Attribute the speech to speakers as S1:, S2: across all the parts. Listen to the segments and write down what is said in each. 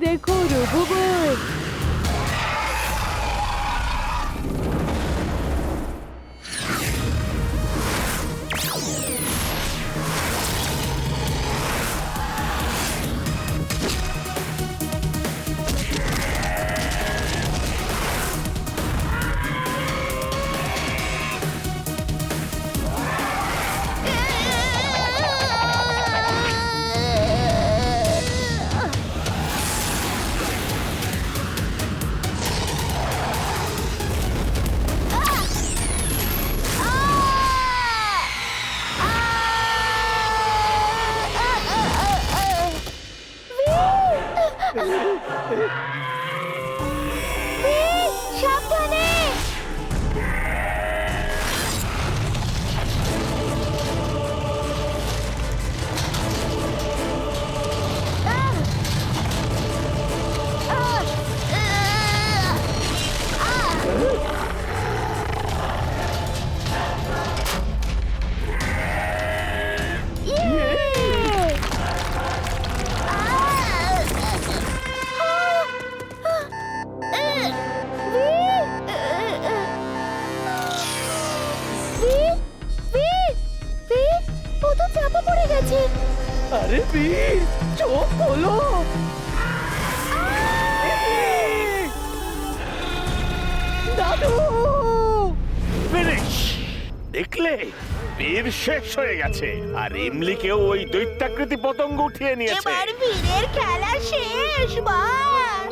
S1: দেখো রঘুবর। সাবধানে।
S2: আরে বীর, চোখ খোলো। দাদু,
S3: ফিনিশ! দেখলে, বীর শেষ হয়ে গেছে আর ইমলিকেও ওই দৈত্যাকৃতি পতঙ্গ উঠিয়ে নিয়েছে।
S4: এবার বীরের খেলা শেষ বাস।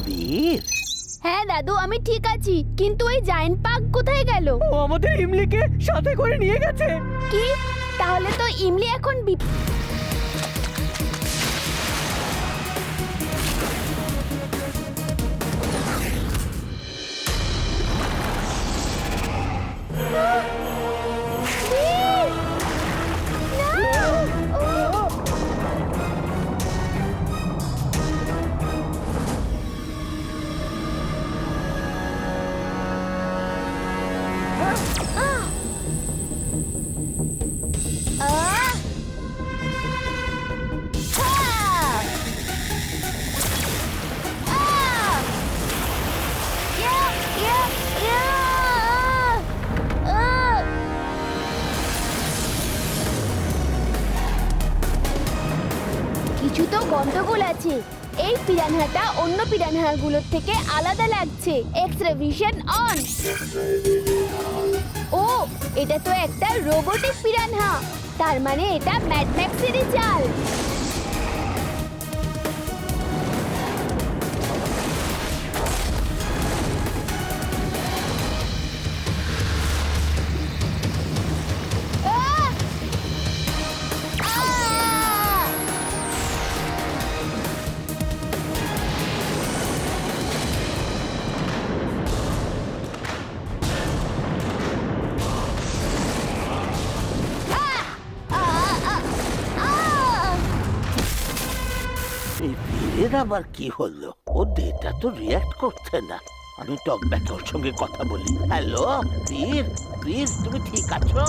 S3: বীর,
S1: হ্যাঁ দাদু, আমি ঠিক আছি, কিন্তু ওই জায়েন্ট পাক কোথায় গেল?
S2: ও আমাদের ইমলিকে সাথে করে নিয়ে গেছে।
S1: কি? তাহলে তো ইমলি এখন কিছু তো গন্ডগোল আছে। এই পিরানহাটা অন্য পিরানহাগুলোর থেকে আলাদা লাগছে। X-ray vision on. ও, এটা তো একটা রোবোটিক পিরানহা। তার মানে এটা ম্যাড ম্যাক্সেরই চাল।
S3: এই বীরের আবার কি হলো? ও দেহটা তো রিয়াক্ট করছে না। আমি টকব্যাকে ওর সঙ্গে কথা বলি। হ্যালো বীর, বীর তুমি ঠিক আছো?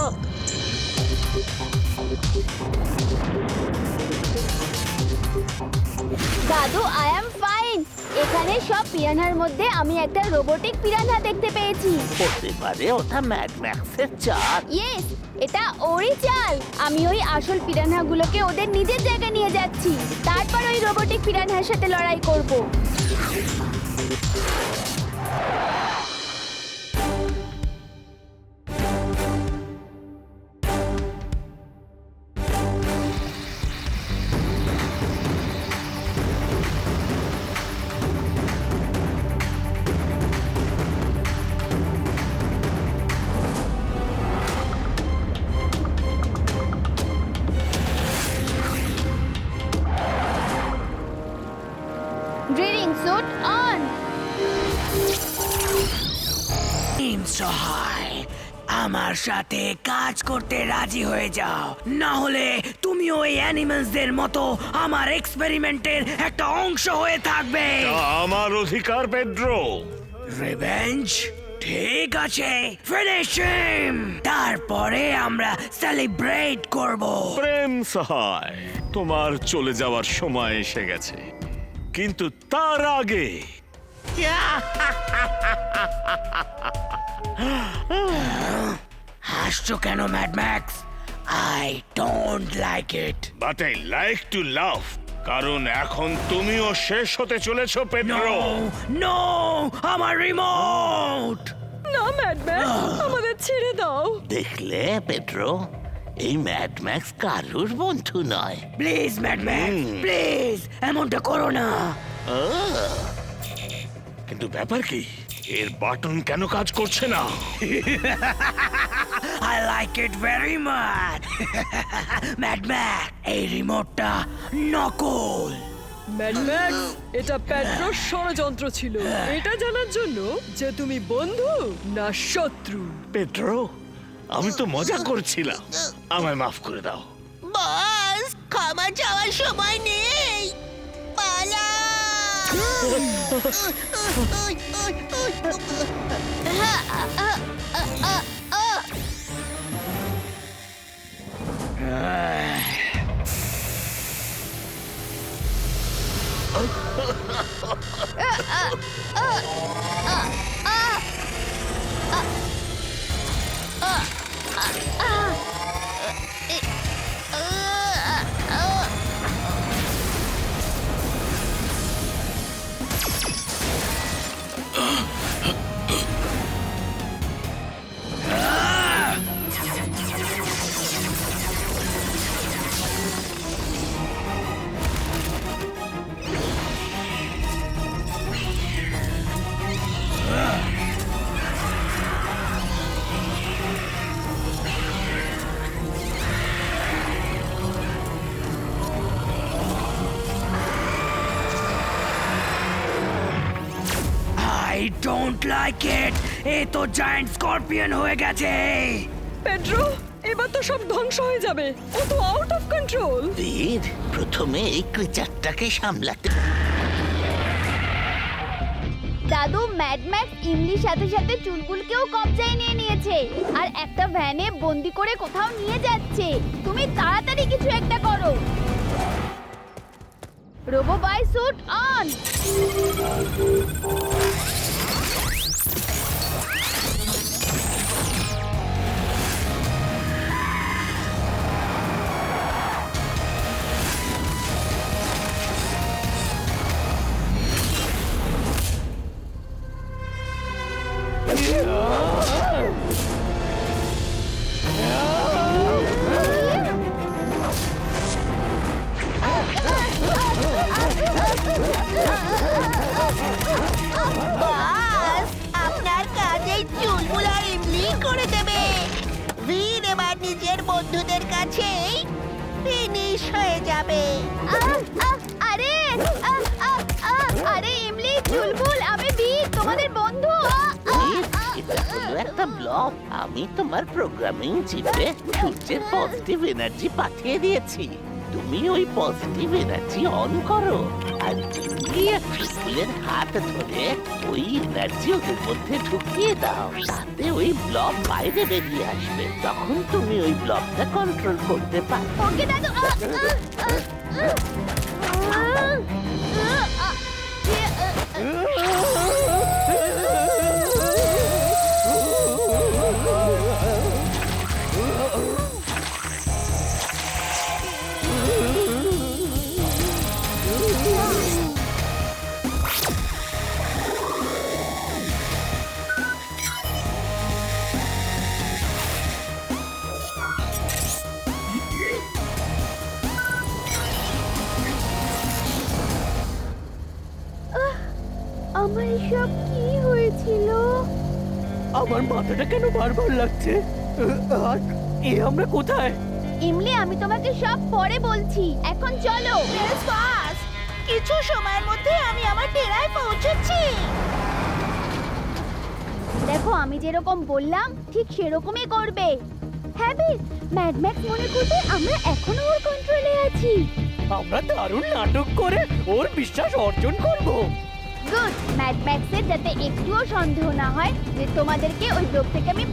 S1: দাদু, আই অ্যাম ফাইন। এখানে সব পিরানহার মধ্যে আমি একটা রোবোটিক পিরানহা দেখতে পেয়েছি।
S3: হতে পারে ওটা ম্যাড ম্যাক্সের চাল।
S1: ইয়েস, এটা ওরই চাল। আমি ওই আসল পিরানহাগুলোকে ওদের নিজের জায়গায় নিয়ে যাচ্ছি। তারপর ওই রোবোটিক পিরানহার সাথে লড়াই করব। Breathing suit on.
S5: Aim so high, আমার সাথে কাজ করতে রাজি হয়ে যাও, না হলে তুমি ওই অ্যানিমালসদের মতো আমার এক্সপেরিমেন্টের একটা অংশ হয়ে থাকবে।
S6: আমার অধিকার পেড্রো।
S5: রিভেঞ্জ? ঠিক আছে, ফিনিশ হিম। তারপরে আমরা সেলিব্রেট করব।
S6: প্রেম সহায়, তোমার চলে যাওয়ার সময় এসে গেছে, কিন্তু তার আগে
S5: হাসছো কেন mad Max? I don't like it.
S6: But I like to love, কারণ এখন তুমিও শেষ হতে চলেছো পেড্রো।
S5: নো, আমার রিমোট।
S2: না ম্যাডম্যাক্স, আমাদের ছেড়ে দাও।
S3: দেখলে পেড্রো, এই ম্যাড ম্যাক্স কারুর বন্ধু নয়।
S5: প্লিজ ম্যাড ম্যাক্স, প্লিজ এমনটা করো না।
S6: কিন্তু ব্যাপার কি, এর বাটন কেন কাজ করছে না?
S5: I like it very much. Mad max, এই রিমোটটা নকল।
S2: ম্যাডম্যাক্স, এটা পেড্রোর ষড়যন্ত্র ছিল, এটা জানার জন্য যে তুমি বন্ধু না শত্রু।
S6: পেড্রো, আমি তো মজা করছিলাম, আমায় মাফ করে দাও।
S4: বস, ক্ষমা চাওয়ার সময় নেই, পালা।
S5: I don't like it. এ তো জায়ান্ট স্করপিয়ন হয়ে গেছে।
S2: পেড্রো, এবার তো সব ধ্বংস হয়ে যাবে, ও তো আউট অফ কন্ট্রোল।
S3: বীর, প্রথমে এই ক্রিচারটাকে সামলাতে।
S1: দাদু, ম্যাড ম্যাক্স ইমলির সাথে সাথে চুলবুলকেও কবজায় নিয়ে নিয়েছে আর একটা ভ্যানে বন্দি করে কোথাও নিয়ে যাচ্ছে। তুমি তাড়াতাড়ি কিছু একটা করো। রোবো বাই স্যুট অন।
S4: বস, আপনার কাজেই চুলবুল আর ইমলি করে দেবে। বীর এবার নিজের বন্ধুদের কাছেই ফিনিশ হয়ে যাবে।
S1: আরে আরে ইমলি, চুলবুল, আমি বীর, তোমাদের বন্ধু।
S3: বীর, এটা হলো একটা ব্লক। আমি তোমার প্রোগ্রামিং চিপে সূর্যের পজিটিভ এনার্জি পাঠিয়ে দিয়েছি। তুমি ওই পজিটিভ এনার্জি অন করো আর ইমলি আর চুলবুলের হাত ধরে ওই এনার্জি ওদের মধ্যে ঢুকিয়ে দাও, তাতে ওই ব্লক বাইরে বেরিয়ে আসবে। তখন তুমি ওই ব্লকটা কন্ট্রোল করতে পারো।
S1: ওকে দাদু। আমার এসব কি হয়েছিল?
S2: আমার মাথাটা কেন বারবার লাগছে? আর এ আমরা কোথায়?
S1: ইমলি, আমি তোমাকে সব পরে বলছি, এখন চলো।
S4: বেশ বস, কিছু সময়ের মধ্যে আমি আমার ডেরায় পৌঁছেছি।
S1: দেখো দেখো আমি যেরকম বললাম ঠিক সেরকমই করবে। হ্যাঁ বেশ, ম্যাড ম্যাক্স মনে করবে আমরা এখনো ওর কন্ট্রোলে আছি।
S7: আমরা দারুণ নাটক করে ওর বিশ্বাস অর্জন করব।
S1: গুড, ম্যাড ম্যাক্সের যাতে একটুও সন্দেহ না হয় যে তোমাদেরকে ওই গ্রুপ থেকে আমি